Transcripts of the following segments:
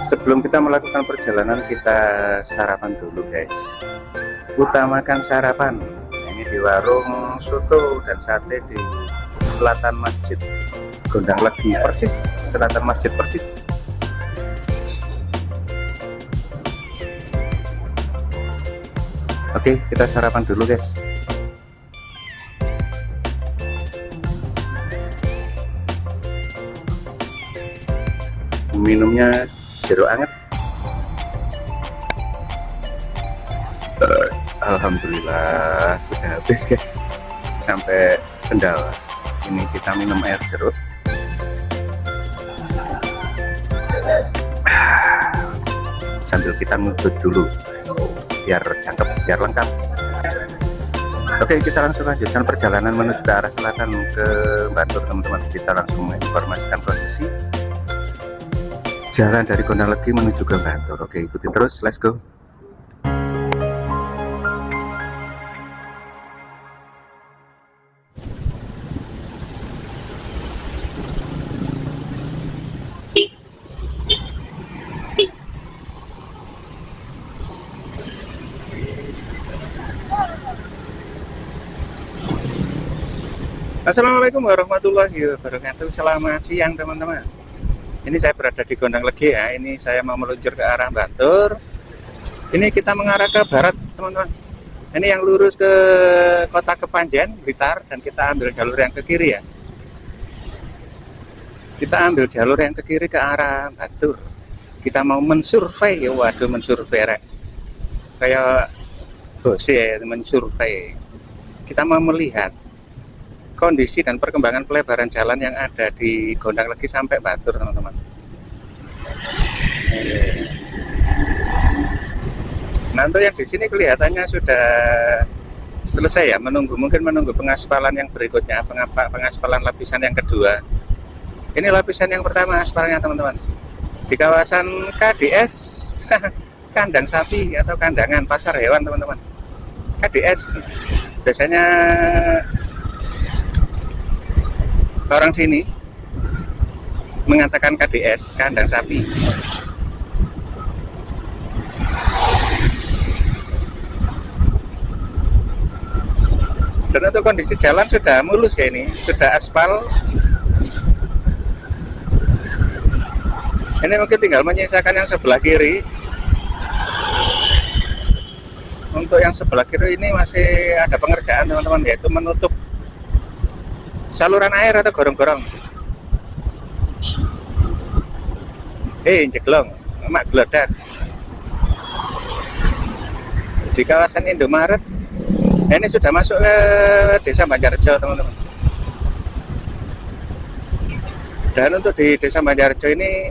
Sebelum kita melakukan perjalanan, kita sarapan dulu guys. Utamakan sarapan. Ini di warung soto dan sate di selatan Masjid Gondang Legi persis, selatan Masjid persis. Oke, kita sarapan dulu guys. Minumnya jeruk anget. Alhamdulillah sudah habis guys, sampai sendal. Ini kita minum air jeruk. Sambil kita ngudut dulu biar cakep, biar lengkap. Oke, kita langsung lanjutkan perjalanan menuju ke arah selatan ke Bantul teman-teman. Kita langsung menginformasikan kondisi jalan dari Gondang Legi menuju ke Bantul. Oke, ikutin terus, let's go. Assalamualaikum warahmatullahi wabarakatuh. Selamat siang teman-teman. Ini saya berada di Gondang Legi ya. Ini saya mau meluncur ke arah Bantul. Ini kita mengarah ke barat teman-teman. Ini yang lurus ke kota Kepanjen, Blitar, dan kita ambil jalur yang ke kiri ya. Kita ambil jalur yang ke kiri ke arah Bantul. Kita mau mensurvei, waduh mensurvei rek. Kayak bos ya, mensurvei. Kita mau melihat kondisi dan perkembangan pelebaran jalan yang ada di Gondang Legi sampai Bantul teman-teman. Nah, untuk yang di sini kelihatannya sudah selesai ya, mungkin menunggu pengaspalan yang berikutnya, pengaspalan lapisan yang kedua. Ini lapisan yang pertama aspalnya teman-teman. Di kawasan KDS kandang sapi atau kandangan pasar hewan teman-teman. KDS biasanya orang sini mengatakan KDS, kandang sapi. Dan untuk kondisi jalan sudah mulus ya, ini sudah aspal. Ini mungkin tinggal menyisakan yang sebelah kiri. Untuk yang sebelah kiri ini masih ada pengerjaan teman-teman, yaitu menutup saluran air atau gorong-gorong. Jeglong, emak gelodak. Di kawasan Indomaret. Nah, ini sudah masuk ke Desa Banjarjo teman-teman. Dan untuk di Desa Banjarjo ini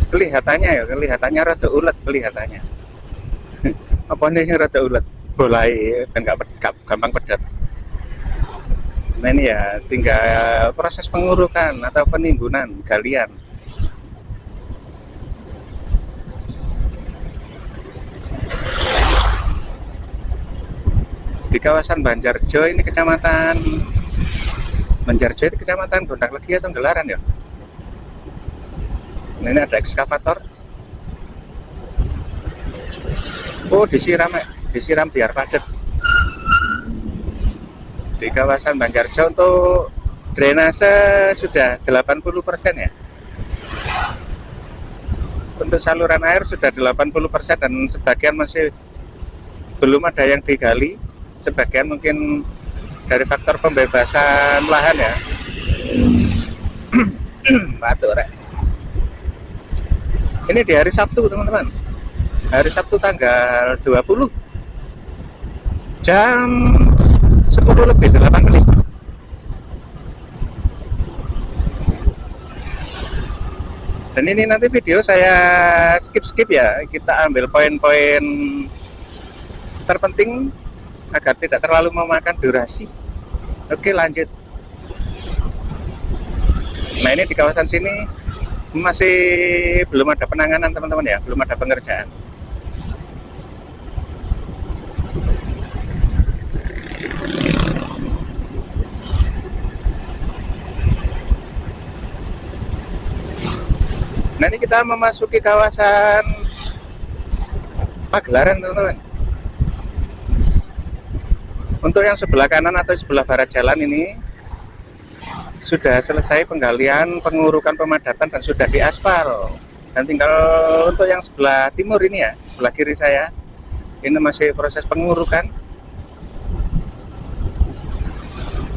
kelihatannya rada ulet kelihatannya. Apa ini rada ulet? Bolai kan nggak gampang pedat. Nah, ini ya tinggal proses pengurukan atau penimbunan galian. Di kawasan Banjarjo ini kecamatan Banjarjo itu kecamatan Gondang Legi atau Gelaran ya. Nah, ini ada ekskavator. Oh, disiram biar padat. Di kawasan Banjarjo untuk drainase sudah 80% ya. Untuk saluran air sudah 80% dan sebagian masih belum ada yang digali. Sebagian mungkin dari faktor pembebasan lahan ya. Batuk rek. Ini di hari Sabtu teman-teman. Hari Sabtu tanggal 20 jam 10:08. Dan ini nanti video saya skip ya. Kita ambil poin-poin terpenting agar tidak terlalu memakan durasi. Oke, lanjut. Nah, ini di kawasan sini masih belum ada penanganan teman-teman ya, belum ada pengerjaan. Nah, ini kita memasuki kawasan Pagelaran, teman-teman. Untuk yang sebelah kanan atau sebelah barat jalan ini sudah selesai penggalian, pengurukan, pemadatan, dan sudah diaspal. Dan tinggal untuk yang sebelah timur ini ya, sebelah kiri saya, ini masih proses pengurukan.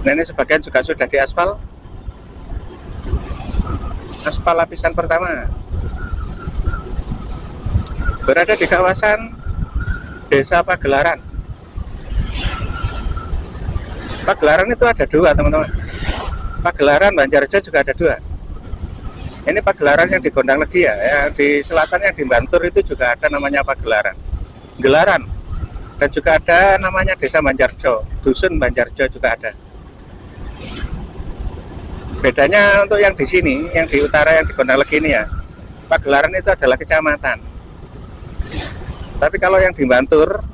Nah, ini sebagian juga sudah diaspal. Aspal lapisan pertama. Berada di kawasan Desa Pagelaran. Pagelaran itu ada dua, teman-teman. Pagelaran Banjarjo juga ada dua. Ini Pagelaran yang di Gondang Legi ya, yang di selatan yang di Bantur itu juga ada namanya Pagelaran, Gelaran, dan juga ada namanya Desa Banjarjo, Dusun Banjarjo juga ada. Bedanya untuk yang di sini, yang di utara, yang di Gondang Legi ini ya, Pagelaran itu adalah kecamatan. Tapi kalau yang di Bantur,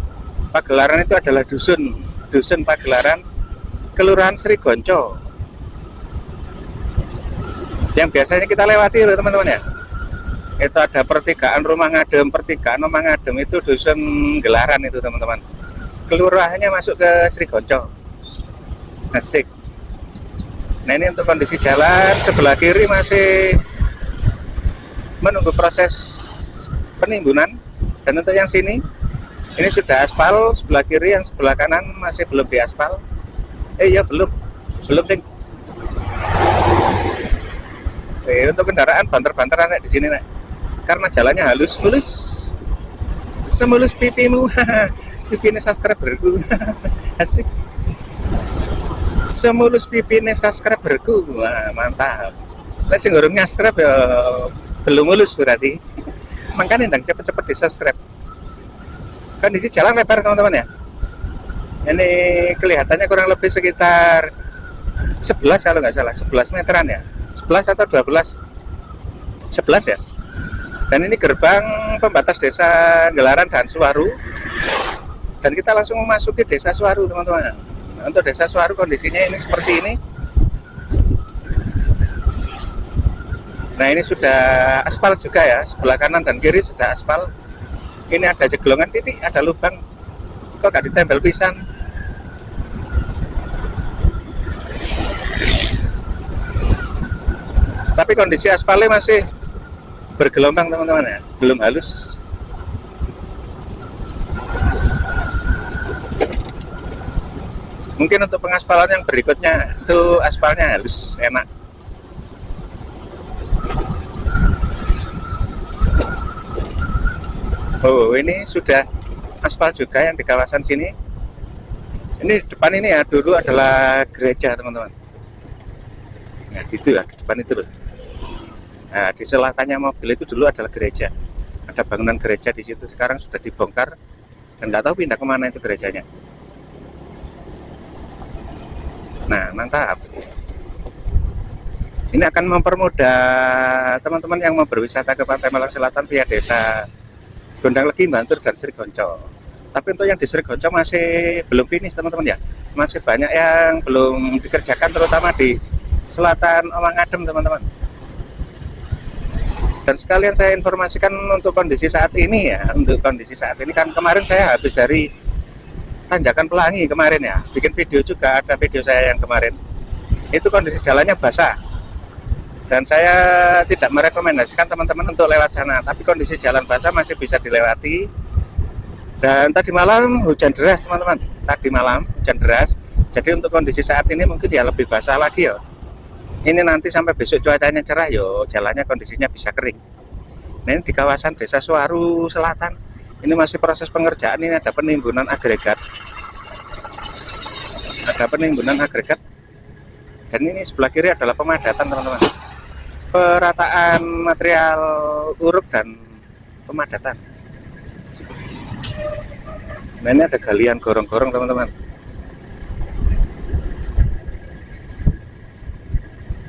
Pagelaran itu adalah dusun, Dusun Pagelaran, Kelurahan Sri Gonco. Yang biasanya kita lewati loh, teman-teman ya. Itu ada pertigaan Rumah Ngadem, pertigaan Rumah Ngadem itu Dusun Gelaran itu, teman-teman. Kelurahannya masuk ke Sri Gonco. Asik. Nah, ini untuk kondisi jalan sebelah kiri masih menunggu proses penimbunan, dan untuk yang sini ini sudah aspal sebelah kiri, yang sebelah kanan masih belum diaspal. Iya, belum ding. Untuk kendaraan banter-banteran di sini nek, karena jalannya halus, mulus, semulus pipimu, pipine subscriberku. Asik. Semulus pipine subscriberku, wah mantap. Lah sing urung subscribe ya belum mulus berarti. Makanya ndang cepet-cepet di subscribe. Kondisi jalan lebar, teman-teman ya. Ini kelihatannya kurang lebih sekitar 11 kalau nggak salah, 11 meteran ya. 11 atau 12, 11 ya. Dan ini gerbang pembatas Desa Gelaran dan Suwaru, dan kita langsung memasuki Desa Suwaru, teman-teman. Untuk Desa Suwaru kondisinya ini seperti ini. Nah, ini sudah aspal juga ya, sebelah kanan dan kiri sudah aspal. Ini ada jeglongan titik, ada lubang, kok gak ditempel pisan. Tapi kondisi aspalnya masih bergelombang, teman-teman ya, belum halus. Mungkin untuk pengaspalan yang berikutnya itu aspalnya halus, enak. Oh, ini sudah aspal juga yang di kawasan sini. Ini depan ini ya, dulu adalah gereja, teman-teman. Nah, gitu ya, di depan itu loh. Nah, di selatannya mobil itu dulu adalah gereja. Ada bangunan gereja di situ, sekarang sudah dibongkar dan nggak tahu pindah kemana itu gerejanya. Nah, mantap. Ini akan mempermudah teman-teman yang mau berwisata ke Pantai Malang Selatan via Desa Gondang Legi, Bantur, dan Sri Gonco. Tapi untuk yang di Sri Gonco masih belum finish, teman-teman ya. Masih banyak yang belum dikerjakan, terutama di selatan Omang Adem, teman-teman. Dan sekalian saya informasikan untuk kondisi saat ini ya. Untuk kondisi saat ini kan kemarin saya habis dari Tanjakan Pelangi kemarin ya. Bikin video juga, ada video saya yang kemarin. Itu kondisi jalannya basah. Dan saya tidak merekomendasikan teman-teman untuk lewat sana. Tapi kondisi jalan basah masih bisa dilewati. Dan tadi malam hujan deras, teman-teman. Tadi malam hujan deras. Jadi untuk kondisi saat ini mungkin ya lebih basah lagi ya. Ini nanti sampai besok cuacanya cerah yo, jalannya kondisinya bisa kering. Nah, ini di kawasan Desa Suwaru Selatan. Ini masih proses pengerjaan, ini ada penimbunan agregat. Ada penimbunan agregat. Dan ini sebelah kiri adalah pemadatan, teman-teman. Perataan material uruk dan pemadatan. Nah, ini ada galian gorong-gorong, teman-teman.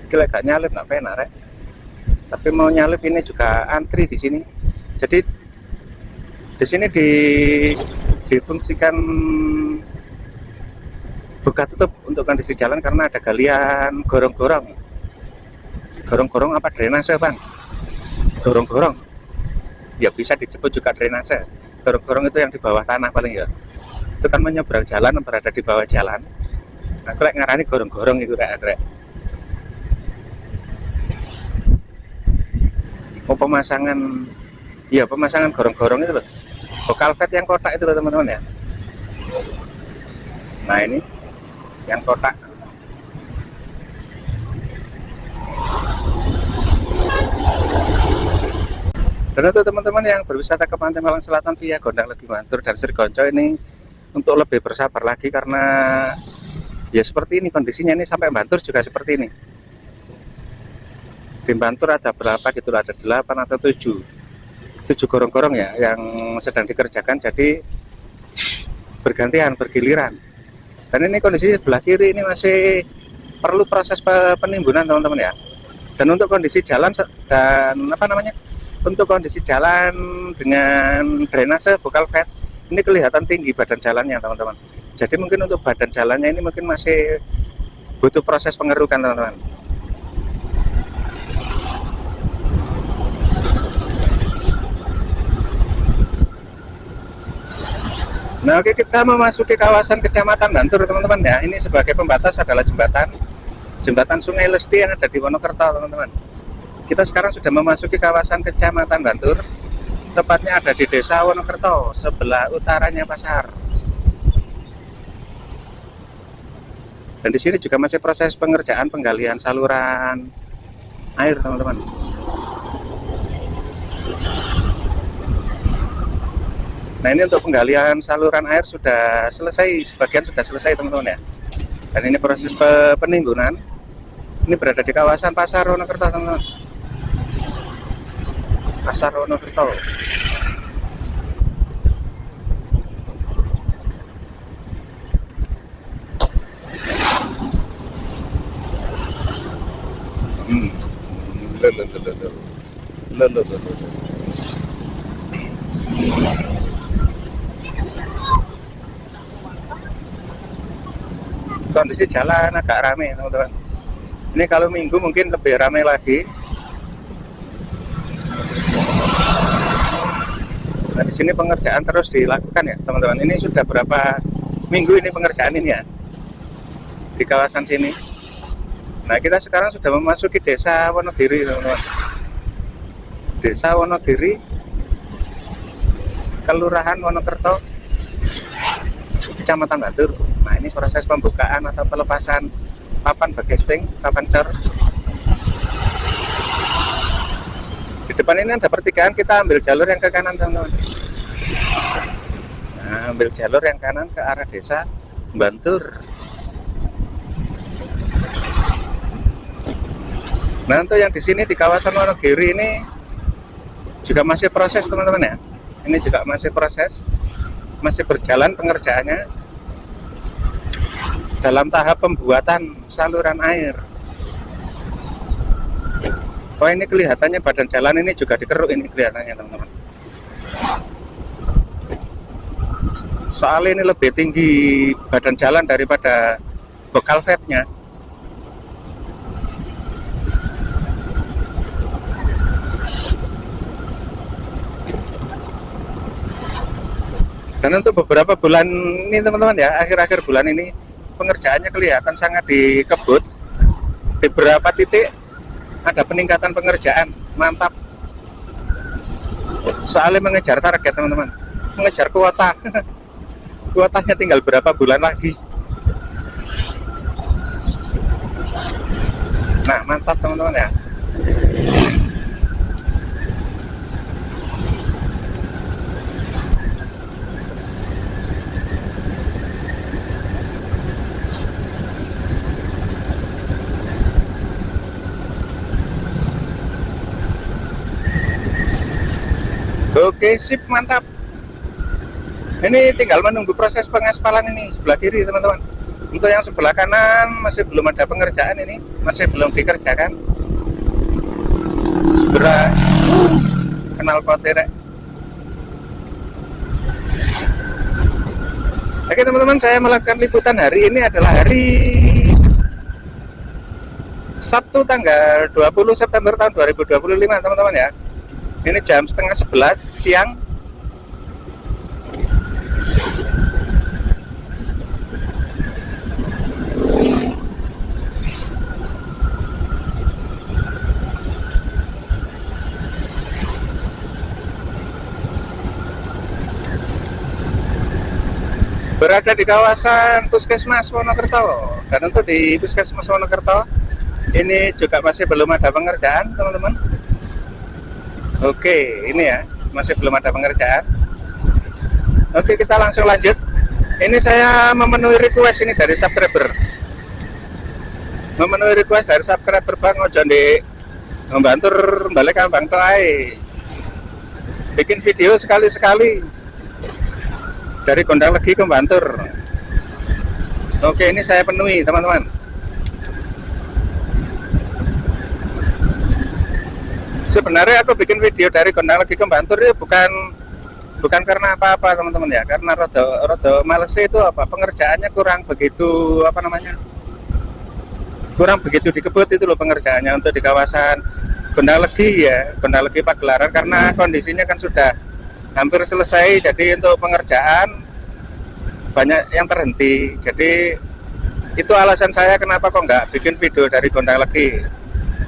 Gila, gak nyalip nggak penak rek. Tapi mau nyalip ini juga antri di sini. Jadi di sini difungsikan buka tutup untuk kondisi jalan karena ada galian gorong-gorong. Gorong-gorong apa drainase, Bang? gorong-gorong, ya bisa disebut juga drainase. Gorong-gorong itu yang di bawah tanah paling ya, itu kan menyeberang jalan, berada di bawah jalan. Aku lek ngarani gorong-gorong itu rek. Mau pemasangan, ya pemasangan gorong-gorong itu loh, kalvet yang kotak itu loh teman-teman ya. Nah ini yang kotak. Dan untuk teman-teman yang berwisata ke Pantai Malang Selatan via Gondang Legi Bantur dan Srigonco ini untuk lebih bersabar lagi, karena ya seperti ini kondisinya, ini sampai Bantur juga seperti ini. Di Bantur ada berapa gitu, ada 8 atau 7 gorong-gorong ya yang sedang dikerjakan, jadi bergantian, bergiliran. Dan ini kondisi sebelah kiri ini masih perlu proses penimbunan teman-teman ya. Dan untuk kondisi jalan dan untuk kondisi jalan dengan drainase kalvet ini kelihatan tinggi badan jalannya teman-teman. Jadi mungkin untuk badan jalannya ini mungkin masih butuh proses pengerukan teman-teman. Nah oke, kita memasuki kawasan Kecamatan Bantur teman-teman ya. Ini sebagai pembatas adalah jembatan Sungai Lesti yang ada di Wonokerto teman-teman. Kita sekarang sudah memasuki kawasan Kecamatan Bantur, tepatnya ada di Desa Wonokerto, sebelah utaranya pasar. Dan di sini juga masih proses pengerjaan penggalian saluran air teman-teman. Nah ini untuk penggalian saluran air sudah selesai, sebagian sudah selesai teman-teman ya. Dan ini proses penimbunan. Ini berada di kawasan Pasar Wonokerto teman-teman. Pasar Wonokerto. Kondisi jalan agak ramai teman-teman. Ini kalau minggu mungkin lebih ramai lagi. Nah di sini pengerjaan terus dilakukan ya teman-teman. Ini sudah berapa minggu ini pengerjaan ini ya di kawasan sini. Nah kita sekarang sudah memasuki Desa Wonogiri teman-teman. Desa Wonogiri, Kelurahan Wonokerto, Kecamatan Bantur. Nah ini proses pembukaan atau pelepasan papan bagesting, papan cor. Di depan ini ada pertigaan, kita ambil jalur yang ke kanan teman-teman. Nah, ambil jalur yang kanan ke arah Desa Bantur. Nah untuk yang di sini di kawasan Wonogiri ini juga masih proses teman-teman ya. Ini juga masih proses, masih berjalan pengerjaannya dalam tahap pembuatan saluran air. Oh ini kelihatannya badan jalan ini juga dikeruk ini kelihatannya teman-teman. Soalnya ini lebih tinggi badan jalan daripada kalvetnya. Dan untuk beberapa bulan ini teman-teman ya, akhir-akhir bulan ini pengerjaannya kelihatan sangat dikebut. Di beberapa titik ada peningkatan pengerjaan, mantap. Soalnya mengejar target teman-teman, mengejar kuota. Kuotanya tinggal berapa bulan lagi. Nah mantap teman-teman ya. Oke sip, mantap. Ini tinggal menunggu proses pengaspalan ini sebelah kiri teman-teman. Untuk yang sebelah kanan masih belum ada pengerjaan, ini masih belum dikerjakan. Segera kenal potere. Oke teman-teman, saya melakukan liputan hari ini adalah hari Sabtu tanggal 20 September tahun 2025 teman-teman ya. Ini jam setengah 11 siang. Berada di kawasan Puskesmas Wonokerto, dan untuk di Puskesmas Wonokerto ini juga masih belum ada pengerjaan, teman-teman. Oke, ini ya, masih belum ada pengerjaan. Oke, kita langsung lanjut. Ini saya memenuhi request ini dari subscriber. Memenuhi request dari subscriber, Bang ojo ndek membantur balik Kambang Toai. Bikin video sekali-sekali dari Gondang Legi ke Bantur. Oke, ini saya penuhi, teman-teman. Sebenarnya aku bikin video dari Gondang Legi ke Bantur ya bukan karena apa-apa, teman-teman ya, karena rada males itu apa, pengerjaannya kurang begitu kurang begitu dikebut itu loh pengerjaannya untuk di kawasan Gondang Legi ya, Gondang Legi Pagelaran, karena kondisinya kan sudah hampir selesai. Jadi untuk pengerjaan banyak yang terhenti. Jadi itu alasan saya kenapa kok nggak bikin video dari Gondang Legi.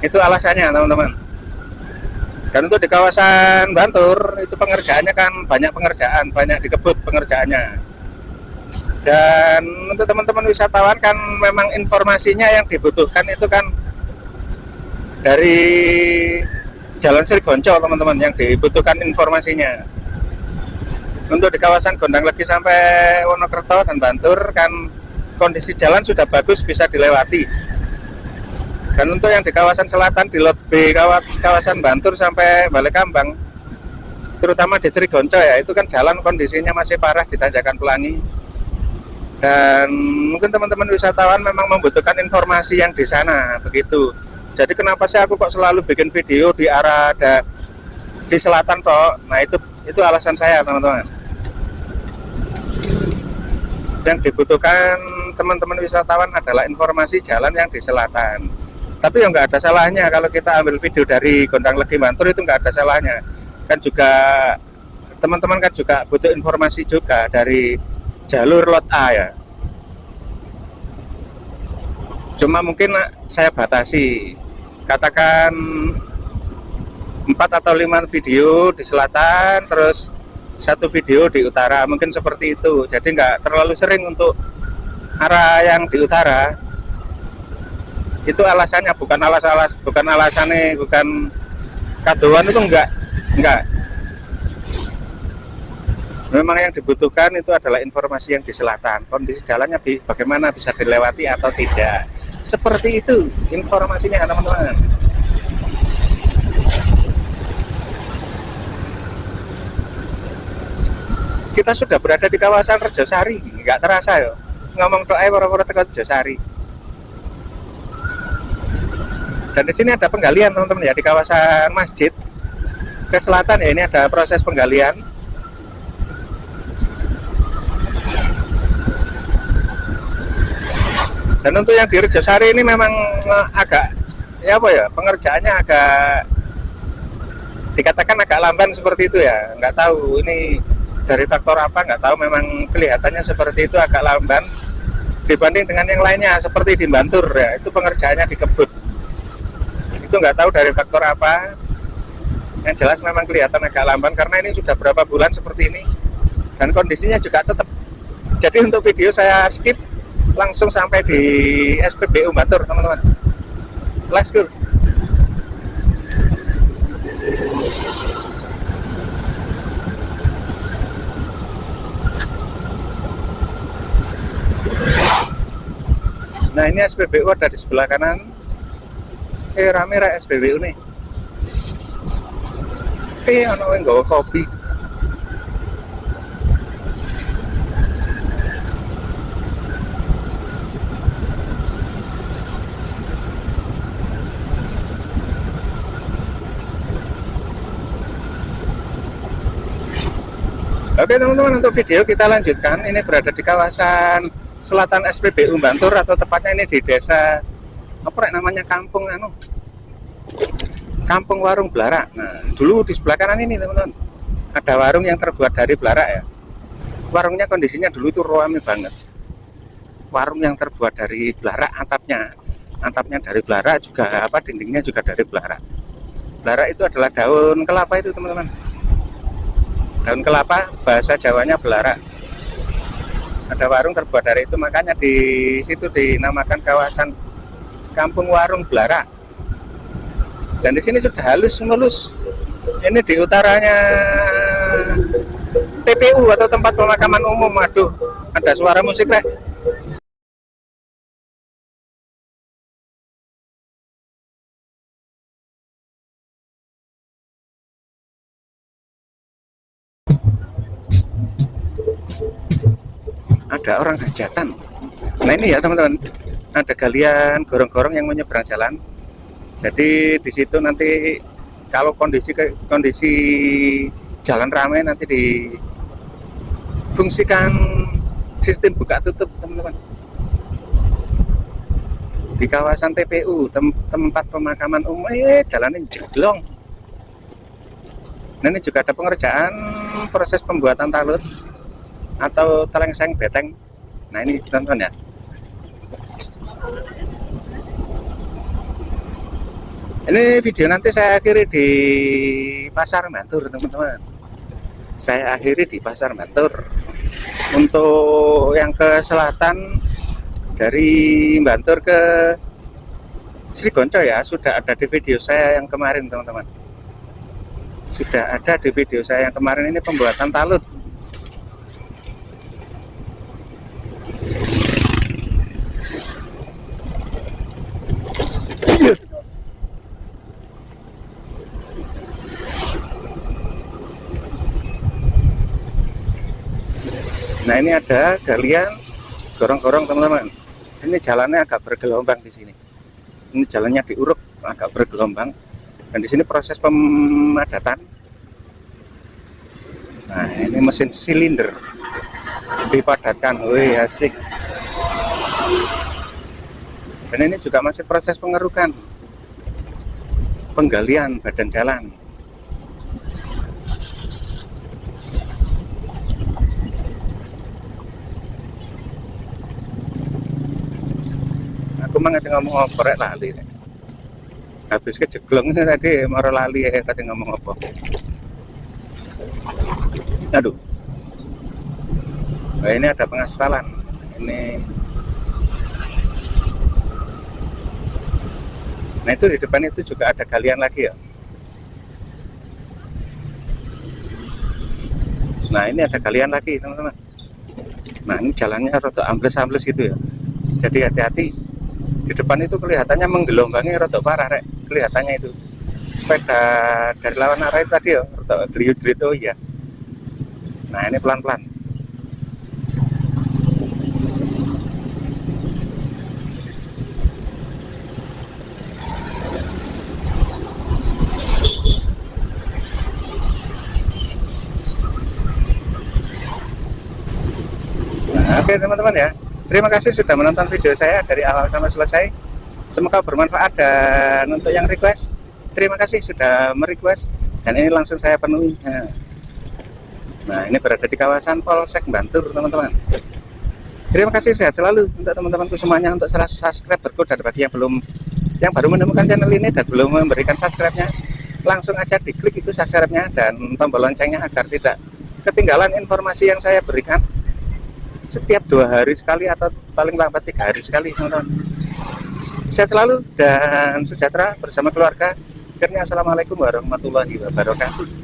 Itu alasannya, teman-teman. Dan untuk di kawasan Bantur itu pengerjaannya kan banyak pengerjaan, banyak dikebut pengerjaannya. Dan untuk teman-teman wisatawan kan memang informasinya yang dibutuhkan itu kan dari Jalan Sri Gonco, teman-teman, yang dibutuhkan informasinya. Untuk di kawasan Gondang Legi sampai Wonokerto dan Bantur kan kondisi jalan sudah bagus, bisa dilewati. Dan untuk yang di kawasan selatan di Lot B kawasan Bantur sampai Balekambang, terutama di Sri Gonco ya, itu kan jalan kondisinya masih parah di Tanjakan Pelangi. Dan mungkin teman-teman wisatawan memang membutuhkan informasi yang di sana begitu. Jadi kenapa sih aku kok selalu bikin video di arah di selatan toh? Nah itu alasan saya, teman-teman. Yang dibutuhkan teman-teman wisatawan adalah informasi jalan yang di selatan. Tapi ya nggak ada salahnya kalau kita ambil video dari Gondang Legi Bantur, itu nggak ada salahnya. Kan juga teman-teman kan juga butuh informasi juga dari jalur Lot A ya. Cuma mungkin saya batasi, katakan 4 atau 5 video di selatan, terus 1 video di utara, mungkin seperti itu. Jadi nggak terlalu sering untuk arah yang di utara. Itu alasannya, bukan alasannya, bukan kadoan, itu enggak. Memang yang dibutuhkan itu adalah informasi yang di selatan, kondisi jalannya bagaimana, bisa dilewati atau tidak. Seperti itu informasinya, teman-teman. Kita sudah berada di kawasan Rejosari, nggak terasa ya. Ngomong doa para-para teko Rejosari. Dan di sini ada penggalian, teman-teman ya, di kawasan masjid ke selatan ya, ini ada proses penggalian. Dan untuk yang di Rejosari ini memang agak ya apa ya, pengerjaannya agak dikatakan agak lamban seperti itu ya. Nggak tahu ini dari faktor apa, nggak tahu, memang kelihatannya seperti itu, agak lamban dibanding dengan yang lainnya seperti di Bantur ya, itu pengerjaannya dikebut. Itu nggak tahu dari faktor apa, yang jelas memang kelihatan agak lamban karena ini sudah berapa bulan seperti ini dan kondisinya juga tetap. Jadi untuk video saya skip, langsung sampai di SPBU Bantur, teman-teman. Let's go. Nah ini SPBU ada di sebelah kanan. Rame rek SPBU nih. Ono yang nggawa kopi. Oke teman-teman, untuk video kita lanjutkan. Ini berada di kawasan selatan SPBU Bantur, atau tepatnya ini di desa apa namanya, kampung Kampung Warung Blarak. Nah, dulu di sebelah kanan ini teman-teman ada warung yang terbuat dari blarak ya. Warungnya kondisinya dulu itu rame banget. Warung yang terbuat dari blarak, atapnya dari blarak, juga dindingnya juga dari blarak. Blarak itu adalah daun kelapa itu teman-teman. Daun kelapa, bahasa Jawanya blarak. Ada warung terbuat dari itu, makanya di situ dinamakan kawasan Kampung Warung Blarak. Dan di sini sudah halus mulus. Ini di utaranya TPU atau tempat pemakaman umum. Aduh, ada suara musik rek. Ada orang hajatan. Nah ini ya teman-teman, ada galian gorong-gorong yang menyeberang jalan. Jadi di situ nanti kalau kondisi jalan ramai nanti difungsikan sistem buka tutup teman-teman. Di kawasan TPU, tempat pemakaman umum, jalannya jeglong. Nah ini juga ada pengerjaan proses pembuatan talut atau telengseng beteng. Nah ini teman-teman ya. Ini video nanti saya akhiri di Pasar Bantur teman-teman. Saya akhiri di Pasar Bantur. Untuk yang ke selatan dari Bantur ke Srigonco ya, sudah ada di video saya yang kemarin teman-teman. Sudah ada di video saya yang kemarin, ini pembuatan talut. Nah ini ada galian gorong-gorong teman-teman. Ini jalannya agak bergelombang di sini. Ini jalannya diuruk agak bergelombang. Dan di sini proses pemadatan. Nah ini mesin silinder dipadatkan. Wih asik. Dan ini juga masih proses pengerukan, penggalian badan jalan. Aku mah ngomong apa rek lali. Habis kejeglong tadi mau lali ya kata ngomong apa. Aduh. Nah, ini ada pengaspalan. Nah itu di depan itu juga ada galian lagi ya. Nah ini ada galian lagi teman-teman. Nah ini jalannya rada ambles-ambles gitu ya. Jadi hati-hati. Di depan itu kelihatannya menggelombangi rada parah rek. Kelihatannya itu sepeda dari lawan arah itu tadi ya, rada geliut-geliut. Oh iya. Nah ini pelan-pelan. Nah, oke teman-teman ya. Terima kasih sudah menonton video saya dari awal sampai selesai. Semoga bermanfaat, dan untuk yang request, terima kasih sudah merequest, dan ini langsung saya penuhi. Nah ini berada di kawasan Polsek Bantur teman-teman. Terima kasih, sehat selalu untuk teman-temanku semuanya. Untuk subscribe berkode bagi yang baru menemukan channel ini dan belum memberikan subscribe-nya, langsung aja diklik itu subscribe-nya dan tombol loncengnya agar tidak ketinggalan informasi yang saya berikan setiap 2 hari sekali atau paling lambat 3 hari sekali teman-teman. Sehat selalu dan sejahtera bersama keluarga. Akhirnya assalamualaikum warahmatullahi wabarakatuh.